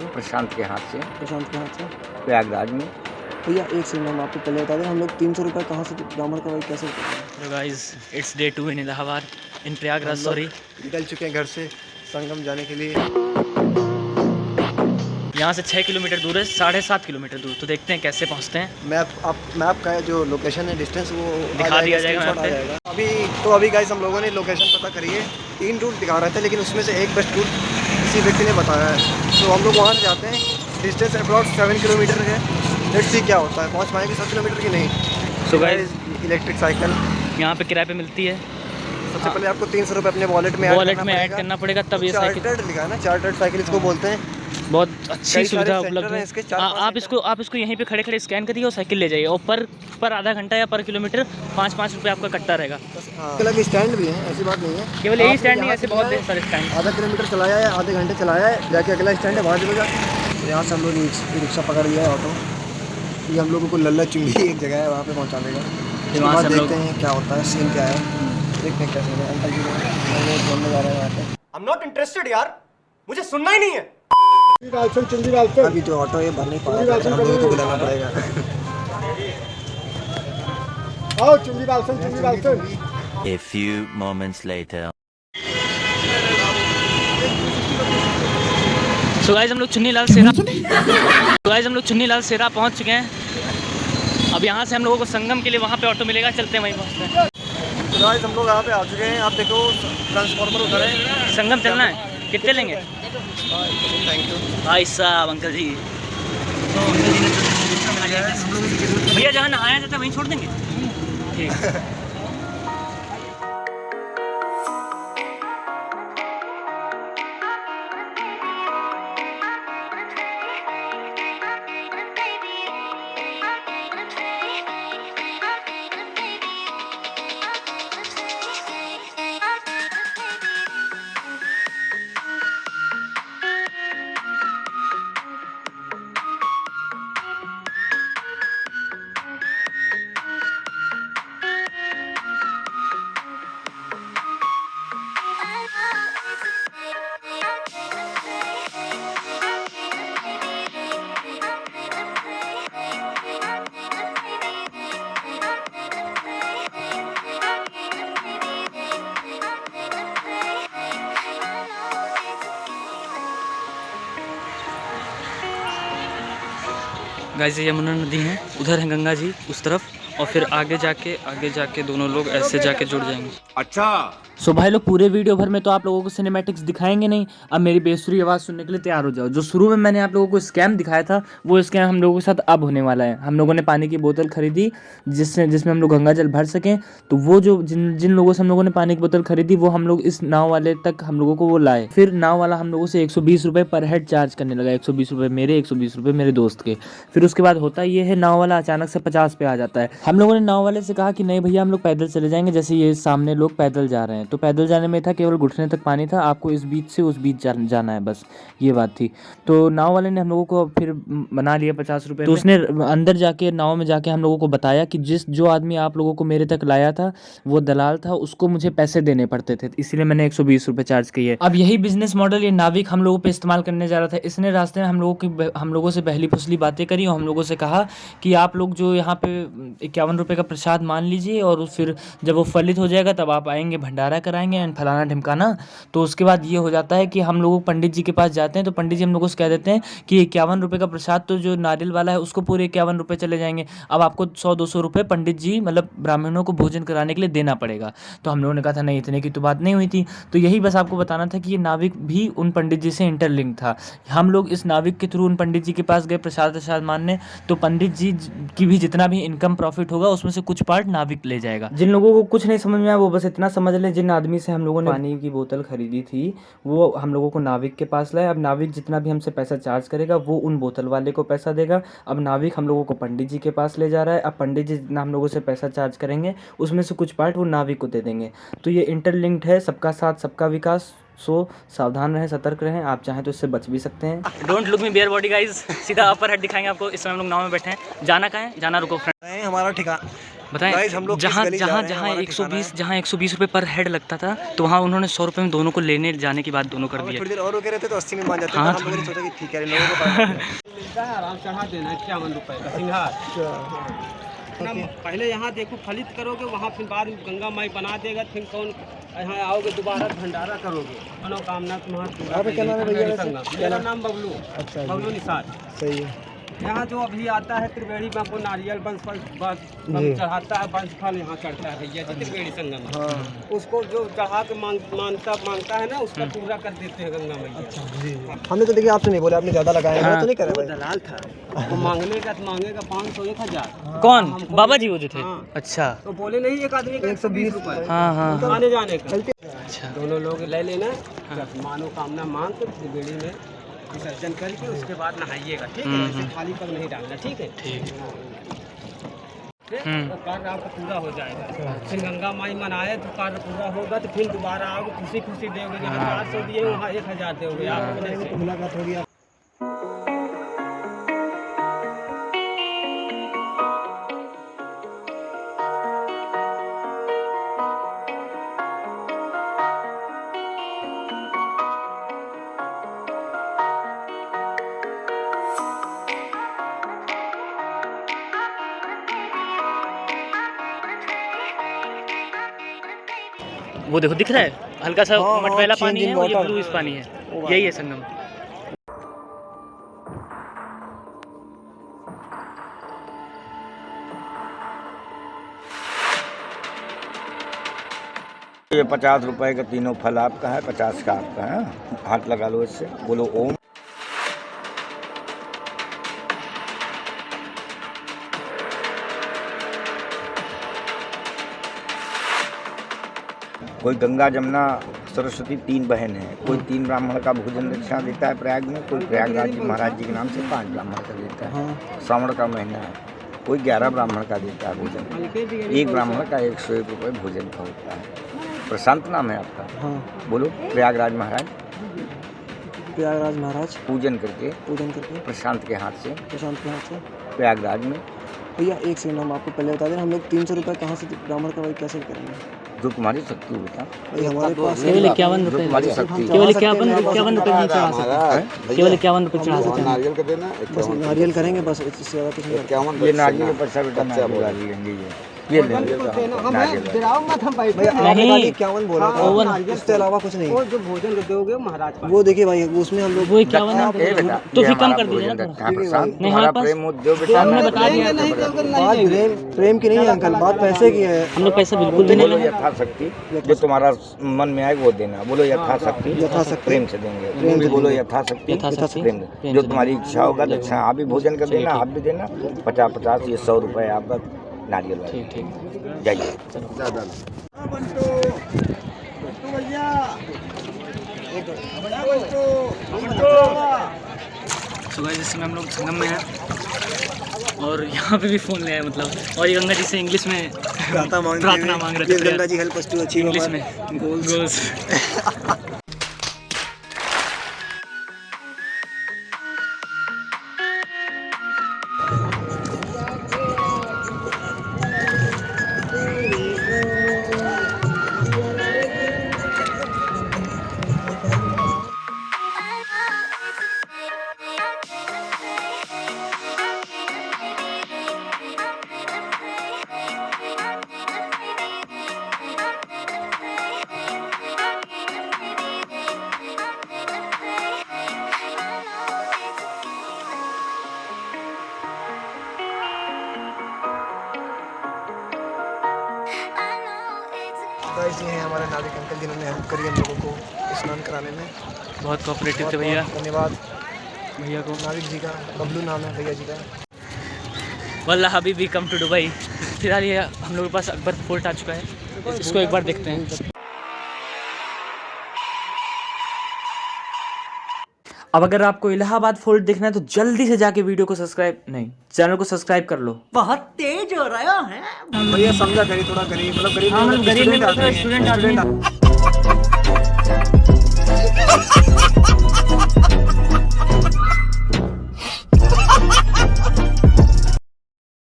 प्रशांत के हाथ से, प्रशांत के हाथ से। प्रयागराज में। भैया एक सेकंड हम आपको पहले बता दें, हम लोग 300 रुपये कहाँ से ग्रामर का भाई कैसे उठाते हैं? Hello guys, it's day 2 in Allahabad, in Prayagraj. Sorry, निकल चुके हैं घर से संगम जाने के लिए। यहाँ से 6 किलोमीटर दूर है, 7.5 किलोमीटर दूर। तो देखते हैं कैसे पहुँचते हैं। मैप का जो लोकेशन है, डिस्टेंस वो दिखा दिया जाएगा मैप पे। अभी गाइस हम लोगों ने लोकेशन पता करी है। 3 रूट दिखा रहे थे, लेकिन उसमें से एक बेस्ट रूट किसी व्यक्ति ने बताया है, तो हम लोग वहाँ से जाते हैं। डिस्टेंस अप्रॉक्स 7 किलोमीटर है। लेट्स सी क्या होता है, पहुँच पाएंगे 7 किलोमीटर की नहीं। सो गाइस, इलेक्ट्रिक साइकिल यहाँ पे किराए पे मिलती है। सबसे पहले आपको 300 रुपये अपने वॉलेट में ऐड करना पड़ेगा, तब ये साइकिल चार्टर्ड लिखा है ना, चार्टर्ड साइकिल इसको बोलते हैं। बहुत अच्छी सुविधा उपलब्ध है। इसके आप इसको यहीं पे खड़े खड़े स्कैन करिए और साइकिल ले जाइए, और पर आधा घंटा या पर किलोमीटर 5-5 रुपये आपका कटता रहेगा। अलग स्टैंड भी है, ऐसी बात नहीं है। केवल यही स्टैंड नहीं, ऐसे बहुत सारे स्टैंड। आधा किलोमीटर चलाया है, आधे घंटे चलाया है, जाके अगला स्टैंड है वहाँ चलेगा। यहाँ से हम लोग रिक्शा पकड़ लिया है, ऑटो। ये हम लोगों को लल्ला चुंगी एक जगह है, वहाँ पे पहुँचा देगा। फिर वहाँ से देखते हैं क्या होता है, सीन क्या है, देखते हैं कैसे है। अंकल जी बोलने जा रहे हैं यहाँ पे। I'm not interested यार, मुझे सुनना ही नहीं है। अभी तो ऑटो ये भर नहीं पा रहा है, हम लोगों को बुलाना पड़ेगा। A few moments later. So guys, हम लोग चुन्नीलाल सेरा पहुंच चुके हैं। अब यहाँ से हम लोगों को संगम के लिए वहाँ पे ऑटो मिलेगा, चलते हैं वहीं पहुँचते हैं। तो गाइस हम लोग यहाँ पे आ चुके हैं। आप देखो ट्रांसफार्मर उधर है। संगम चलना है, कितने लेंगे? थैंक यू भाई साहब, अंकल जी। भैया जहाँ नहाया जाता है वहीं छोड़ देंगे। ठीक। गाइस, ये यमुना नदी है, उधर है गंगा जी उस तरफ, और फिर आगे जाके दोनों लोग ऐसे जाके जुड़ जाएंगे। अच्छा, सो भाई लोग, पूरे वीडियो भर में तो आप लोगों को सिनेमैटिक्स दिखाएंगे नहीं। अब मेरी बेसुरी आवाज़ सुनने के लिए तैयार हो जाओ। जो शुरू में मैंने आप लोगों को स्कैम दिखाया था, वो स्कैम हम लोगों के साथ अब होने वाला है। हम लोगों ने पानी की बोतल खरीदी जिसमें हम लोग गंगा जल भर सकें। तो वो जो जिन लोगों से हम लोगों ने पानी की बोतल खरीदी, वो हम लोग इस नाव वाले तक हम लोगों को वो लाए। फिर नाव वाला हम लोगों से 120 रुपये पर हेड चार्ज करने लगा। 120 रुपये मेरे, 120 रुपये मेरे दोस्त के। फिर उसके बाद होता ये है, नाव वाला अचानक से 50 पे आ जाता है। हम लोगों ने नाव वाले से कहा कि नहीं भैया, हम लोग पैदल चले जाएंगे, जैसे ये सामने लोग पैदल जा रहे हैं। तो पैदल जाने में था केवल घुटने तक पानी था, आपको इस बीच से उस बीच जाना है, बस ये बात थी। तो नाव वाले ने हम लोगों को फिर बना लिया 50 रुपये। तो उसने अंदर जाके नाव में जाके हम लोगों को बताया कि जो आदमी आप लोगों को मेरे तक लाया था वो दलाल था, उसको मुझे पैसे देने पड़ते थे, इसीलिए मैंने 120 रुपये चार्ज किए। अब यही बिजनेस मॉडल ये नाविक हम लोगों पे इस्तेमाल करने जा रहा था। इसने रास्ते में हम लोगों से बहली फुसली बातें करी और हम लोगों से कहा कि आप लोग जो यहाँ पे 51 रुपये का प्रसाद मान लीजिए, और फिर जब वो फलित हो जाएगा तब आप आएंगे, भंडारा कराएंगे एंड फलाना ढिमकाना। तो उसके बाद ये हो जाता है कि हम लोग पंडित जी के पास जाते हैं, तो पंडित जी हम लोगों से कह देते हैं कि 51 रुपये का प्रसाद तो जो नारियल वाला है उसको पूरे 51 रुपये चले जाएंगे। अब आपको 100-200 रुपये पंडित जी मतलब ब्राह्मणों को भोजन कराने के लिए देना पड़ेगा। तो हम लोगों ने कहा था नहीं, इतने की तो बात नहीं हुई थी। तो यही बस आपको बताना था कि ये नाविक भी उन पंडित जी से इंटरलिंक था। हम लोग इस नाविक के थ्रू उन पंडित जी के पास गए प्रसाद मानने। तो पंडित जी की भी जितना भी इनकम प्रॉफिट होगा उसमें से कुछ पार्ट नाविक ले जाएगा। जिन लोगों को कुछ नहीं समझ में आया वो बस इतना समझ लें, जिन आदमी से हम लोगों ने पानी की बोतल खरीदी थी वो हम लोगों को नाविक के पास लाए। अब नाविक जितना भी हमसे पैसा चार्ज करेगा वो उन बोतल वाले को पैसा देगा। अब नाविक हम लोगों को पंडित जी के पास ले जा रहा है। अब पंडित जी जितना हम लोगों से पैसा चार्ज करेंगे उसमें से कुछ पार्ट वो नाविक को दे देंगे। तो ये इंटरलिंक्ड है, सबका साथ सबका विकास। सो सावधान रहें, सतर्क रहें, आप चाहें तो इससे बच भी सकते हैं। Don't look me bare body guys. सीधा अपर हेड दिखाएंगे आपको। इस समय हम लोग नाव में बैठे हैं। जाना कहाँ है? जाना रुको फ्रेंड। हमारा बताएं Guys, हम लोग जहाँ किस गली जा जहाँ रहे हैं, जहाँ हमारा 120 जहाँ 120 रुपये पर हेड लगता था तो वहाँ उन्होंने 100 रुपये में दोनों को लेने जाने की बात दोनों कर दिए। थोड़ी देर और रुके रहते तो 80 में मान जाते, हाँ, पर हम लोगों ने सोचा कि ठीक है, इन लोगों को मिलता है, आराम चढ़ा देना 51 रुपये का सिंघार। ना पहले यहाँ देखो फलित करोगे, वहाँ फिर बाद में गंगा माई बना देगा, फिर कौन यहाँ आओगे दोबारा भंडारा करोगे, मनोकामना तुम्हारा। क्या नाम है भैया वैसे? मेरा नाम बबलू, अच्छा जी। बबलू निषाद। सही है। यहाँ जो अभी आता है त्रिवेणी में आपको नारियल बंसफल चढ़ाता है, बंसफल यहाँ चढ़ता है भैया जी त्रिवेणी संगम में। हाँ। उसको जो चढ़ा के मांगता है ना, उसका पूरा कर देते हैं गंगा मैया। अच्छा जी। हमने तो देखिए आपसे नहीं बोले, आपने ज़्यादा लगाया है, तो नहीं करे वो भाई। दलाल था, वो मांगेगा 500 1000। कौन बाबा जी वो जो थे? हाँ। अच्छा तो बोले नहीं एक आदमी का 120 रुपये हाँ हाँ आने जाने का। अच्छा दोनों लोग ले लेना, मनोकामना मांग के त्रिवेणी में विसर्जन करके उसके बाद नहाइएगा, ठीक है? ऐसे खाली पग नहीं डालना, ठीक है? ठीक। तो कार्य आपका पूरा हो जाएगा। फिर गंगा माई मनाए तो कार्य पूरा होगा, तो फिर दोबारा आओगे, खुशी खुशी दोगे। जहाँ 400 दिए वहाँ 1000 दोगे आप। मुलाकात हो गया। वो देखो दिख रहा है हल्का सा हाँ, मटमैला change पानी in है और ये water। ब्लू इस पानी है, यही है संगम। ये 50 रुपए का तीनों फल आपका है, 50 का आपका है। हाथ लगा लो इससे, बोलो ओम। कोई गंगा जमुना सरस्वती 3 बहन है, कोई 3 ब्राह्मण का भोजन दक्षिणा देता है प्रयाग में, कोई प्रयागराज जी महाराज जी के नाम से 5 ब्राह्मण का देता है। श्रावण का महीना है, कोई 11 ब्राह्मण का देता है भोजन, एक ब्राह्मण का 101 रुपये भोजन का होता है। प्रशांत नाम है आपका? हाँ। बोलो प्रयागराज महाराज। प्रयागराज महाराज पूजन करके प्रशांत के हाथ से प्रयागराज में। भैया एक सेकंड, हम आपको पहले बता दें, हम लोग 300 रुपये कहाँ से ब्राह्मण का भाई कैसे करेंगे? जो तुम्हारी शक्ति हो बेटा, भाई हमारे पास केवल 51 रुपये, तुम्हारी शक्ति केवल 51 रुपये नहीं चढ़ा सकते, केवल 51 रुपये चढ़ा सकते हैं। नारियल का देना, बस नारियल करेंगे, बस इससे ज़्यादा कुछ नहीं करते। ये नारियल का पैसा बेटा नारियल लेंगे, ये ले नारियल। नहीं 51 बोला था, ओवन इसके अलावा कुछ नहीं। वो जो भोजन दोगे महाराज पास। वो देखिए भाई, उसमें हम लोग वो 51 तो फिर कम कर दीजिए ना थोड़ा। नहीं हमारे पास प्रेम उद्योग बेटा हमने बता दिया, बात प्रेम की नहीं है अंकल, बात पैसे की है। हम लोग पैसा बिल्कुल भी नहीं बोलो लेंगे। यथाशक्ति, जो तुम्हारा मन में आए वो देना। बोलो यथाशक्ति प्रेम से देंगे। बोलो यथाशक्ति प्रेम से। जो तुम्हारी इच्छा होगा दक्षिणा आप भी भोजन कर देना, आप भी देना। 50-50 ये 100 रुपये आपका नारियल वाला। ठीक जाइए। सो गाइस इस समय हम लोग संगम में हैं और यहाँ पे भी फ़ोन ले आए मतलब, और ये गंगा जी से इंग्लिश में प्रार्थना मांग रहे थे। Ganga ji help us to achieve English में गोल्स। गाइस ये हैं हमारे नाविक अंकल जिन्होंने हेल्प करी हम लोगों को स्नान कराने में। बहुत कोऑपरेटिव थे भैया, धन्यवाद भैया को। नाविक जी का, बबलू नाम है भैया जी का। वल्लाह हबीबी कम टू दुबई। फिलहाल ये हम लोगों के पास अकबर फोर्ट आ चुका है, इसको एक बार देखते हैं। अब अगर आपको इलाहाबाद फोर्ट देखना है तो जल्दी से जाके वीडियो को सब्सक्राइब नहीं, चैनल को सब्सक्राइब कर लो। भैया समझा करिए, थोड़ा गरीब मतलब गरीब हाँ, मतलब गरीब नहीं, स्टूडेंट स्टूडेंट आदमी।